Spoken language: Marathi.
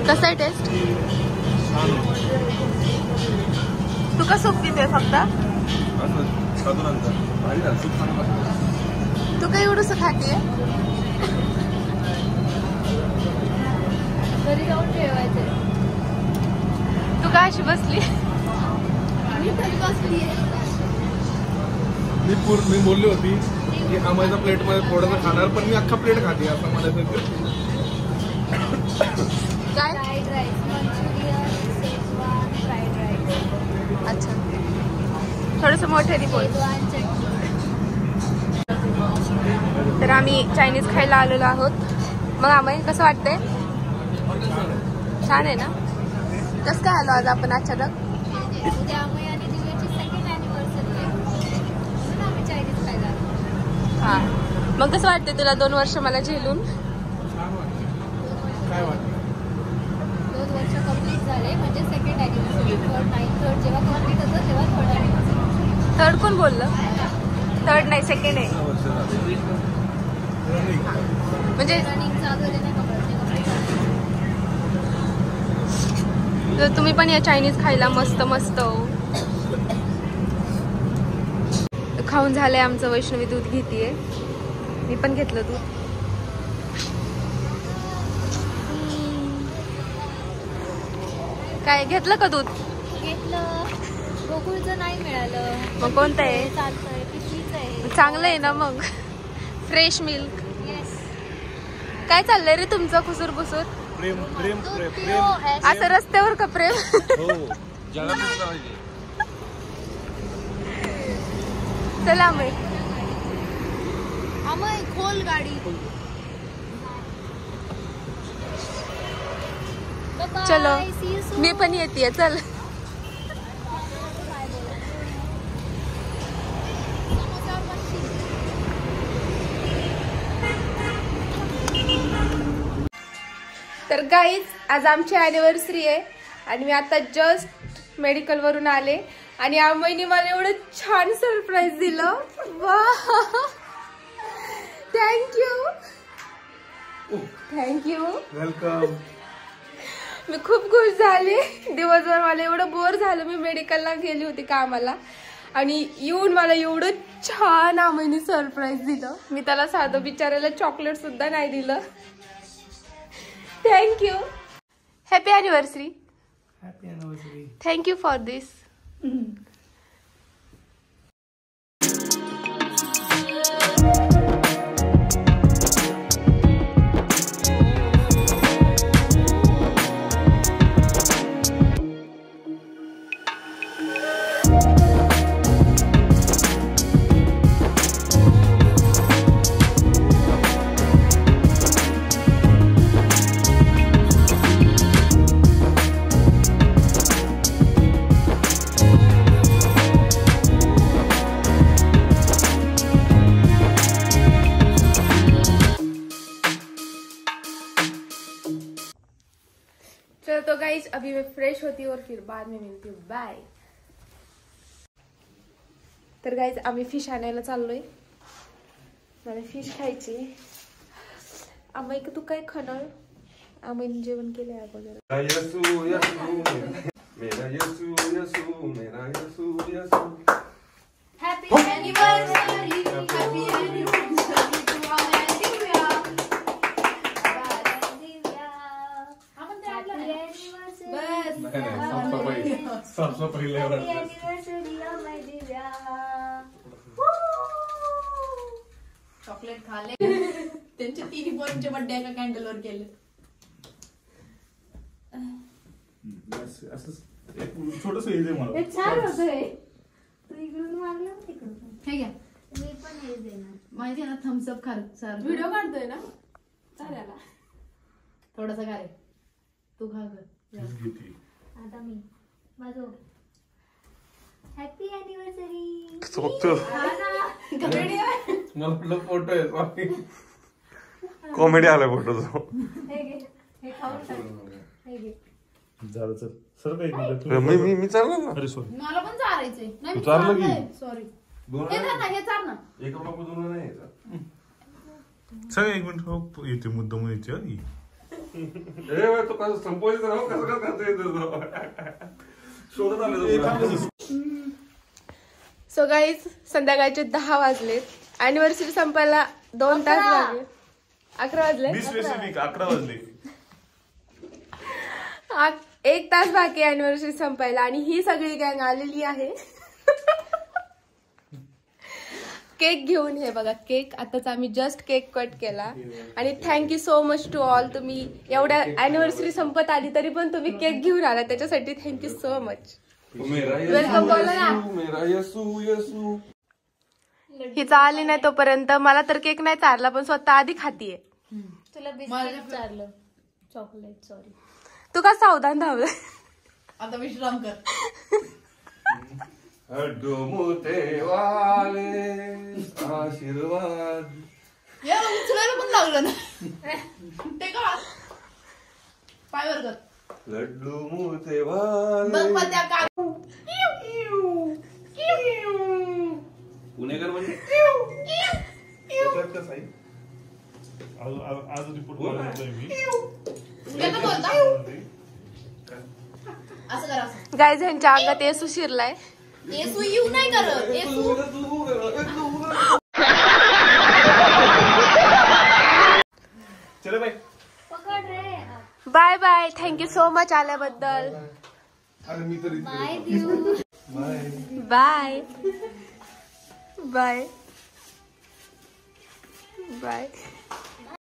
कसं आहे टेस्ट? तू का सूप पिते फक्त? तू काही एवढंस खाते? घरी जाऊन ठेवायचं. तू का अशी बसली? मी बोलली होती की आम्हाला प्लेट मध्ये थोडंसं खाणार, पण मी अख्खा प्लेट खाते असं म्हणायचं. काय? Fried rice, Manchurian, Schezwan fried rice. अच्छा, थोडंसं मोठ्याने बोल. शेजवान चटणी. तर आम्ही चायनीज खायला आलेलो आहोत. मग आम्ही कसं वाटतंय? छान आहे ना? कसं काय आलो आज आपण अचानक? उद्या अमय आणि दिव्याची सेकंड अॅनिव्हर्सरी आहे, म्हणून आम्ही चायनीज खायला आलो. हा, मग कसं वाटतंय तुला 2 वर्ष मला झेलून? काय वाटतं? 2 वर्ष कंप्लीट झाले, म्हणजे सेकंड अॅनिव्हर्सरी. थर्ड जेव्हा कंप्लीट होतं तेव्हा थर्ड अॅनिव्हर्सरी. थर्ड कोण बोललं? थर्ड नाही, सेकंड आहे. म्हणजे रनिंग चालू झाले नाही कंप्लीट. तर तुम्ही पण या चायनीज खायला मस्त मस्त. खाऊन झालंय आमचं. वैष्णवी दूध घेतीये, मी पण घेतलं दूध. काय घेतलं का दूध? घेतलं. गोकुळचं नाही मिळालं. मग कोणतं आहे? चालतंय, पिशवीचं आहे. चांगलं आहे ना मग, फ्रेश मिल्क. येस. काय चाललंय रे तुमचं खुसूर बुसूर? प्रेम प्रेम प्रेम प्रेम. असं रस्त्यावर का प्रेम? हो, जगातच पाहिजे. चला अमय. अमय खोल गाडी. चलो मी पण येते. चल. तर गाईज आज आमची अॅनिव्हर्सरी आहे आणि मी आता जस्ट मेडिकल वरून आले आणि अमयने मला एवढं छान सरप्राईज दिलं. वा, थँक्यू थँक्यू. वेलकम. मी खूप खुश झाले. दिवसभर मला एवढं बोर झालं. मी मेडिकलला गेली होती कामाला आणि येऊन मला एवढं छान अमयने सरप्राईज दिलं. मी त्याला साधं बिचारायला चॉकलेट सुद्धा नाही दिलं. Thank you. Happy anniversary. Happy anniversary. Thank you for this. चलो तो गाइस अभी मैं फ्रेश होती हूँ और फिर बाद में मिलती हूँ. बाय. तर गाइस आम्ही फिश आणायला चाललोय. मला फिश खायची. अमय तू काय खाणार? अमयने जेवण केलंय अगोदर. यसू यसू मेरा यसू यसू मेरा Yesu Yesu. Happy anniversary. Happy anniversary to Amay Divya. Divya आपण ते आपलं बस साफसफाई level. Happy anniversary Amay Divya. Chocolate खाले. त्यांचे 3 पोरांचे बर्थडे एका कॅन्डलवर केले. असं एक छोटस हे दे मला. हे छान होतंय. तू इकडून मारलं तिकडून. हे घ्या. मी पण हे देणार. माहिती आहे ना थम्स अप खार सार. व्हिडिओ काढतोय ना चालेल. थोडासा खा रे. तू खा ग. आता मी माझं हॅपी अॅनिव्हर्सरी. मला फोटो आहे. कॉमेडी आला फोटो. हे घे. हे खाऊन टाक. हे घे. झालं चल सर काय मी चाललो ना. अरे सॉरी. मला पण चारायचंय. नाही तू चारलं की? सॉरी. दोन हे चार ना, हे चार ना. एक रुपया दोन नाही. सगळं 1 मिनिट येते मुद्दा यायची. तो कसं संपवायचं राहू कसं कसं करता येतं शोधत आले सो गाईज संध्याकाळचे 10 वाजलेत अॅनिव्हर्सरी संपायला 2 तास लागले 11 वाजले 11 वाजले 1 तास बाकी अॅनिव्हर्सरी संपायला आणि ही सगळी गँग आलेली आहे केक घेऊन. हे बघा केक आताच आम्ही जस्ट केक कट केला आणि thank you so much to all. तुम्ही एवढ्या अॅनिव्हर्सरी संपत आली तरी पण तुम्ही केक घेऊन आला त्याच्यासाठी थँक्यू सो मच. वेलकम बोला ना. हिचा आली नाही तोपर्यंत मला तर केक नाही चालला पण स्वतः आधी खातीये. तुला बिस्किट चारलं चॉकलेट सॉरी. तू का सावधान धावलं आता विश्राम कर. हड्डू मोठे वाले आशीर्वाद या उचलायला पण लागलं ना ते का पायवर कर लड्डू मोठे वाले बघ मग त्या काय पुणेकर म्हणजे आज रिपोर्ट बनवतोय मी. त्याला बोलता असं करा असं. गाईज ह्यांच्या अंगात येसू शिरलाय. येसू येऊ नाही करत येसू चलो बाय. पकड रे. Bye bye thank you so much आल्याबद्दल. अरे मी तरी बाय देऊ. Bye bye bye.